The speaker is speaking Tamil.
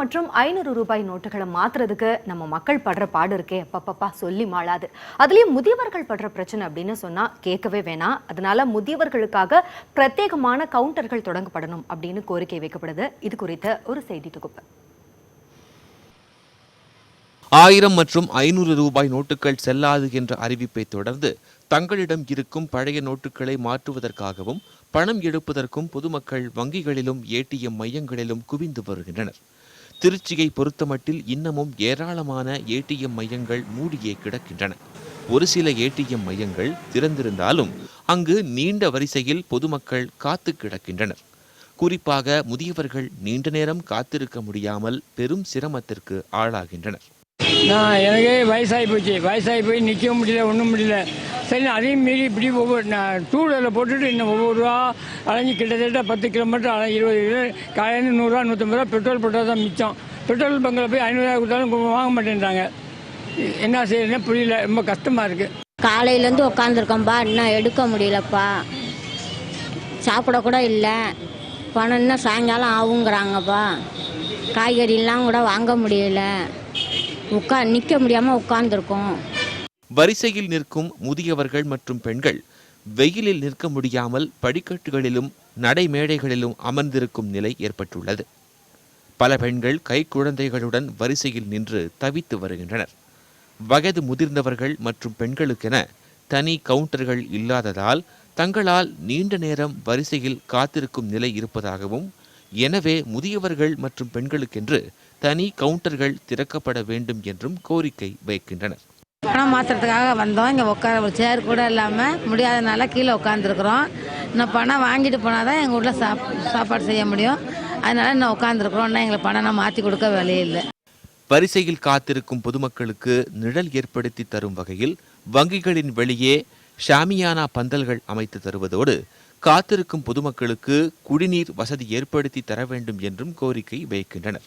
மற்றும் 500 ரூபாய் நோட்டுகளை மாத்துறதுக்கு நம்ம மக்கள் படுற பாடு இருக்கே அப்பப்பா சொல்லி மாளாது. அதுலயும் முதியவர்கள் படுற பிரச்சனை அப்படின்னு சொன்னா கேட்கவே வேணாம். அதனால முதியவர்களுக்காக பிரத்யேகமான கவுண்டர்கள் தொடங்கப்படணும் அப்படின்னு கோரிக்கை வைக்கப்படுது. இது குறித்த ஒரு செய்தி தொகுப்பு. 1000 மற்றும் 500 ரூபாய் நோட்டுகள் செல்லாது என்ற அறிவிப்பை தொடர்ந்து தங்களிடம் இருக்கும் பழைய நோட்டுகளை மாற்றுவதற்காகவும் பணம் எடுப்பதற்கும் பொதுமக்கள் வங்கிகளிலும் ஏடிஎம் மையங்களிலும் குவிந்து வருகின்றனர். திருச்சியை பொறுத்தமட்டில் இன்னமும் ஏராளமான ஏடிஎம் மையங்கள் மூடியே கிடக்கின்றன. ஒரு சில ஏடிஎம் மையங்கள் திறந்திருந்தாலும் அங்கு நீண்ட வரிசையில் பொதுமக்கள் காத்து கிடக்கின்றனர். குறிப்பாக முதியவர்கள் நீண்ட நேரம் காத்திருக்க முடியாமல் பெரும் சிரமத்திற்கு ஆளாகின்றனர். எனக்கு வயசாகி போய் நிற்க முடியல, ஒன்றும் முடியல. சரி, அதையும் மீறி இப்படி டூ வீலரில் போட்டுட்டு இன்னும் ஒவ்வொரு ரூபா அலைஞ்சி கிட்டத்தட்ட 10 கிலோமீட்டர் 20 கிலோ காலையில் 100 ரூபா 150 ரூபா பெட்ரோல் போட்டால் தான் மிச்சம். பெட்ரோல் பங்கில் போய் 500 ரூபா கொடுத்தாலும் வாங்க மாட்டேன்றாங்க. என்ன செய்யறதுன்னு புரியல, ரொம்ப கஷ்டமாக இருக்குது. காலையிலேருந்து உட்காந்துருக்கோம்ப்பா, இன்னும் எடுக்க முடியலப்பா. சாப்பிட கூட இல்லை. பணம் இன்னும் சாயங்காலம் ஆகுங்கிறாங்கப்பா. காய்கறிலாம் கூட வாங்க முடியல. நிற்க முடியாமல் உட்கார்ந்துருக்கோம். வரிசையில் நிற்கும் முதியவர்கள் மற்றும் பெண்கள் வெயிலில் நிற்க முடியாமல் படிக்கட்டுகளிலும் நடைமேடைகளிலும் அமர்ந்திருக்கும் நிலை ஏற்பட்டுள்ளது. பல பெண்கள் கைக்குழந்தைகளுடன் வரிசையில் நின்று தவித்து வருகின்றனர். வயது முதிர்ந்தவர்கள் மற்றும் பெண்களுக்கென தனி கவுண்டர்கள் இல்லாததால் தங்களால் நீண்ட நேரம் வரிசையில் காத்திருக்கும் நிலை இருப்பதாகவும், எனவே முதியவர்கள் மற்றும் பெண்களுக்கென்று தனி கவுண்டர்கள் திறக்கப்பட வேண்டும் என்றும் கோரிக்கை வைக்கின்றனர். பணம் மாற்றுறதுக்காக வந்தோம். இங்கே உட்கார ஒரு சேர் கூட இல்லாமல் முடியாதனால கீழே உட்காந்துருக்குறோம். இன்னும் பணம் வாங்கிட்டு போனால் தான் எங்கள் வீட்டில் சாப்பாடு செய்ய முடியும். அதனால இன்னும் உட்காந்துருக்குறோம். இன்னும் எங்களுக்கு பணம் மாற்றி கொடுக்க வேலையே இல்லை. வரிசையில் காத்திருக்கும் பொதுமக்களுக்கு நிழல் ஏற்படுத்தி தரும் வகையில் வங்கிகளின் வெளியே ஷாமியானா பந்தல்கள் அமைத்து தருவதோடு காத்திருக்கும் பொதுமக்களுக்கு குடிநீர் வசதி ஏற்படுத்தி தர வேண்டும் என்றும் கோரிக்கை வைக்கின்றனர்.